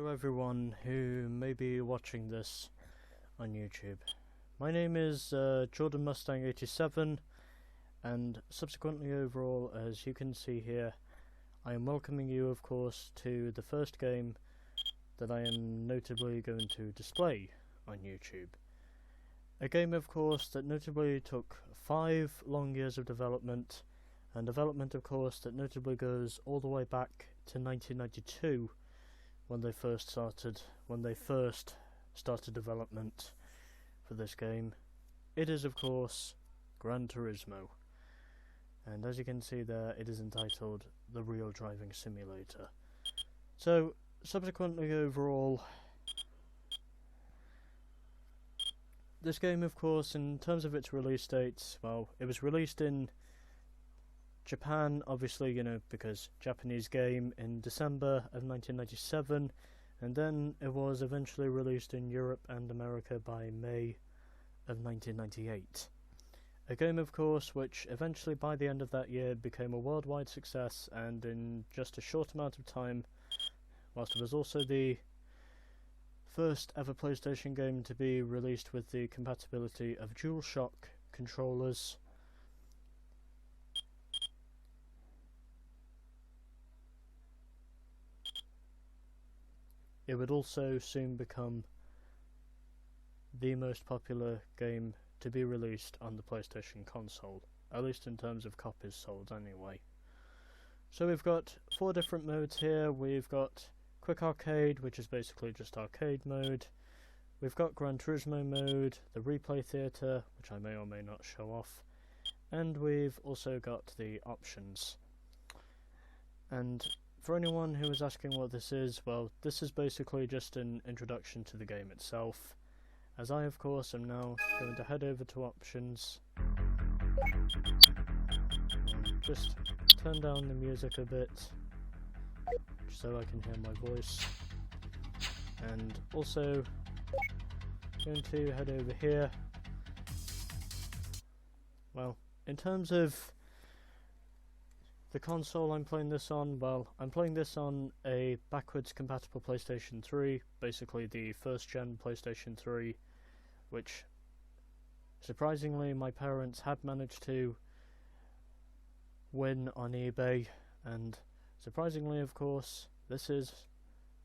everyone who may be watching this on YouTube. My name is Jordan Mustang 87, and subsequently overall, as you can see here, I am welcoming you of course to the first game that I am notably going to display on YouTube. A game of course that notably took 5 long years of development, and development of course that notably goes all the way back to 1992 when they first started development for this game. It is of course Gran Turismo, and as you can see there, it is entitled The Real Driving Simulator. So subsequently overall, this game of course, in terms of its release dates, well, it was released in Japan, obviously, you know, because Japanese game, in December of 1997, and then it was eventually released in Europe and America by May of 1998. A game of course which eventually by the end of that year became a worldwide success, and in just a short amount of time, whilst it was also the first ever PlayStation game to be released with the compatibility of DualShock controllers, it would also soon become the most popular game to be released on the PlayStation console, at least in terms of copies sold anyway. So we've got 4 different modes here. We've got Quick Arcade, which is basically just arcade mode. We've got Gran Turismo mode, the Replay Theatre, which I may or may not show off, and we've also got the options. And for anyone who is asking what this is, well, this is basically just an introduction to the game itself, as I of course am now going to head over to options, and just turn down the music a bit so I can hear my voice, and also going to head over here. Well, in terms of the console I'm playing this on, well, I'm playing this on a backwards compatible PlayStation 3, basically the first gen PlayStation 3, which surprisingly my parents had managed to win on eBay, and surprisingly of course this is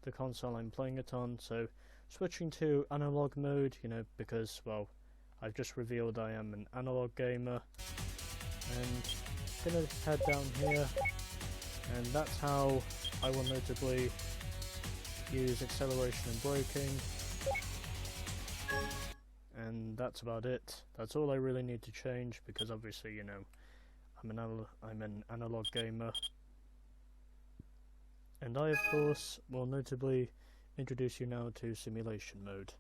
the console I'm playing it on. So switching to analog mode, you know, because, well, I've just revealed I am an analog gamer, and gonna head down here, and that's how I will notably use acceleration and braking, and that's about it. That's all I really need to change, because obviously, you know, I'm an analog gamer, and I of course will notably introduce you now to simulation mode.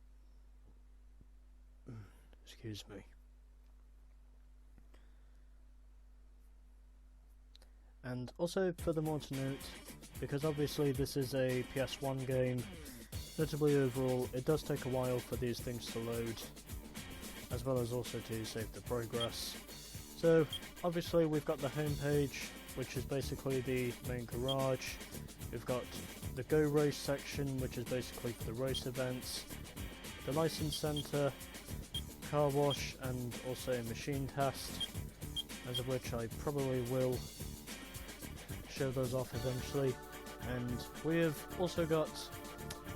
Excuse me. And also furthermore to note, because obviously this is a PS1 game, notably overall it does take a while for these things to load, as well as also to save the progress. So obviously we've got the home page, which is basically the main garage. We've got the Go Race section, which is basically for the race events, the license center, car wash, and also a machine test, as of which I probably will show those off eventually. And we have also got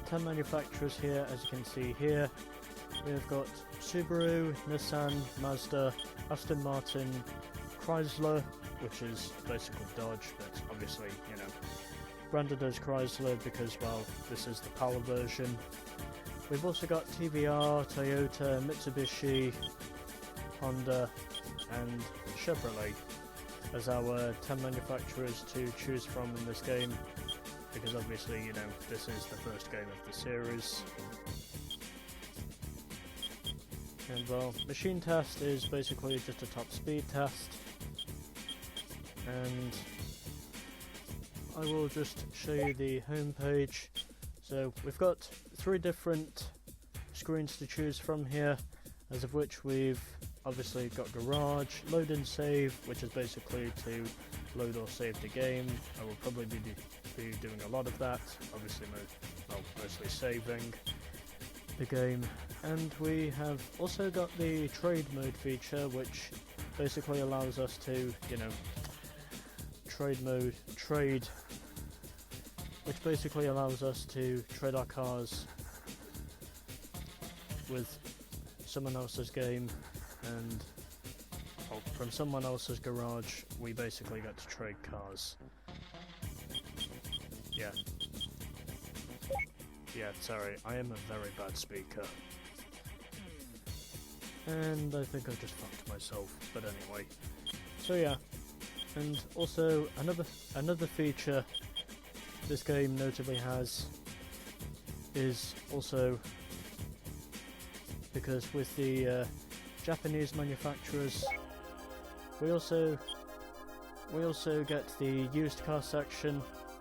10 manufacturers here, as you can see here. We have got Subaru, Nissan, Mazda, Aston Martin, Chrysler, which is basically Dodge, but obviously, you know, branded as Chrysler because, well, this is the power version. We've also got TVR, Toyota, Mitsubishi, Honda, and Chevrolet as our 10 manufacturers to choose from in this game, because obviously, you know, this is the first game of the series. And well, machine test is basically just a top speed test, and I will just show you the home page. So we've got 3 different screens to choose from here, as of which we've obviously got Garage, Load and Save, which is basically to load or save the game. I will probably be doing a lot of that. Obviously well, mostly saving the game. And we have also got the trade mode feature, which basically allows us to, you know, which basically allows us to trade our cars with someone else's game, and from someone else's garage we basically get to trade cars. Yeah, sorry, I am a very bad speaker. And I think I just fucked myself, but anyway. So yeah, and also another feature this game notably has is also, because with the Japanese manufacturers, we also get the used car section.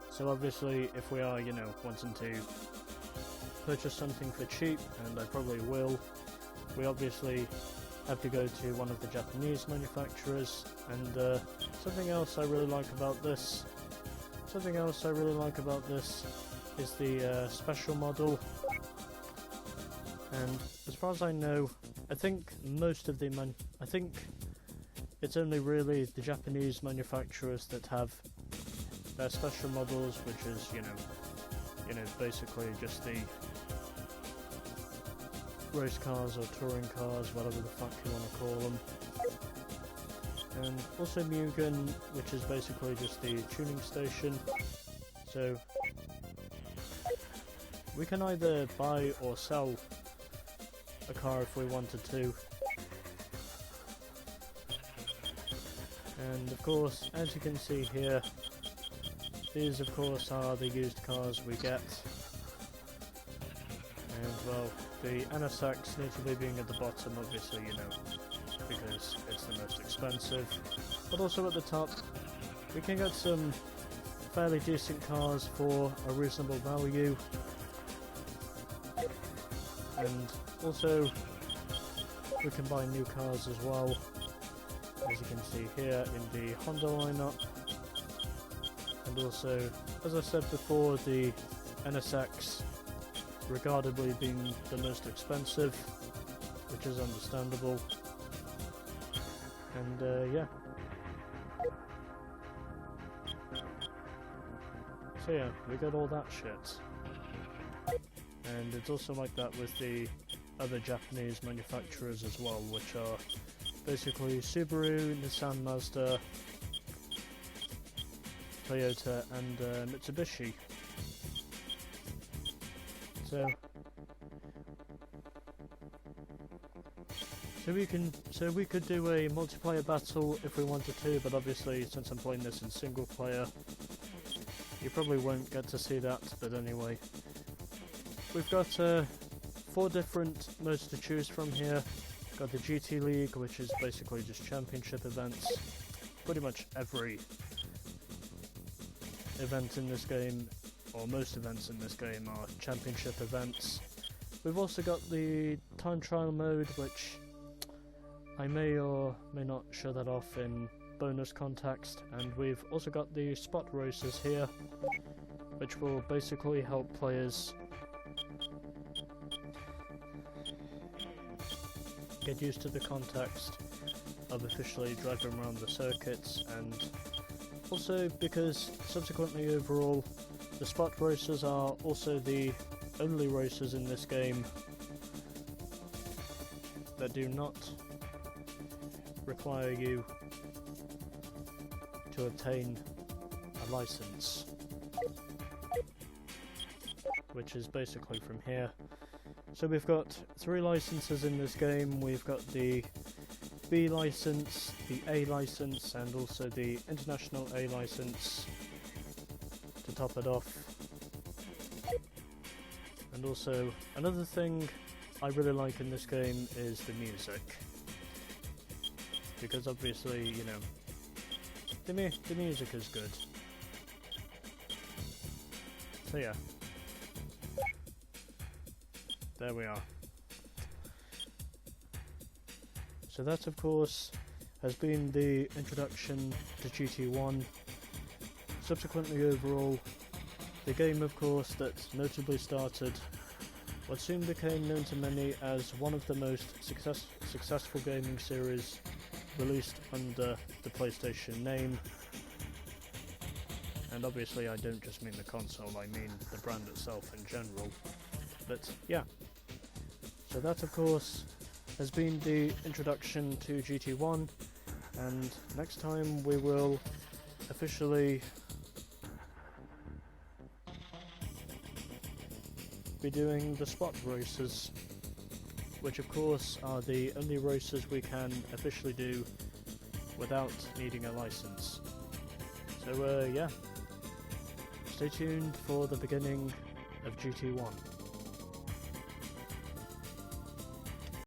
So obviously, if we are, you know, wanting to purchase something for cheap, and I probably will, we obviously have to go to one of the Japanese manufacturers. And something else I really like about this is the special model. And as far as I know, I think it's only really the Japanese manufacturers that have their special models, which is, you know, basically just the race cars or touring cars, whatever the fuck you want to call them. And also Mugen, which is basically just the tuning station. So we can either buy or sell a car if we wanted to. And of course, as you can see here, these of course are the used cars we get. And well, the NSX notably being at the bottom, obviously, you know, because it's the most expensive. But also at the top, we can get some fairly decent cars for a reasonable value. And also, we can buy new cars as well, as you can see here in the Honda lineup. And also, as I said before, the NSX regardedly being the most expensive, which is understandable. And yeah. So yeah, we got all that shit. And it's also like that with the other Japanese manufacturers as well, which are basically Subaru, Nissan, Mazda, Toyota and Mitsubishi. So we could do a multiplayer battle if we wanted to, but obviously since I'm playing this in single player, you probably won't get to see that. But anyway, we've got 4 different modes to choose from here. Got the GT League, which is basically just championship events. Pretty much every event in this game, or most events in this game, are championship events. We've also got the time trial mode, which I may or may not show that off in bonus context, and we've also got the spot races here, which will basically help players get used to the context of officially driving around the circuits, and also because subsequently overall the spot races are also the only races in this game that do not require you to obtain a license, which is basically from here. So we've got 3 licenses in this game. We've got the B license, the A license, and also the International A license to top it off. And also, another thing I really like in this game is the music, because obviously, you know, the music is good. So yeah, there we are. So that, of course, has been the introduction to GT1. Subsequently overall, The game, of course, that notably started what soon became known to many as one of the most successful gaming series released under the PlayStation name. And obviously I don't just mean the console, I mean the brand itself in general. But yeah. So that, of course, has been the introduction to GT1, and next time we will officially be doing the spot races, which of course are the only races we can officially do without needing a license. So yeah, stay tuned for the beginning of GT1.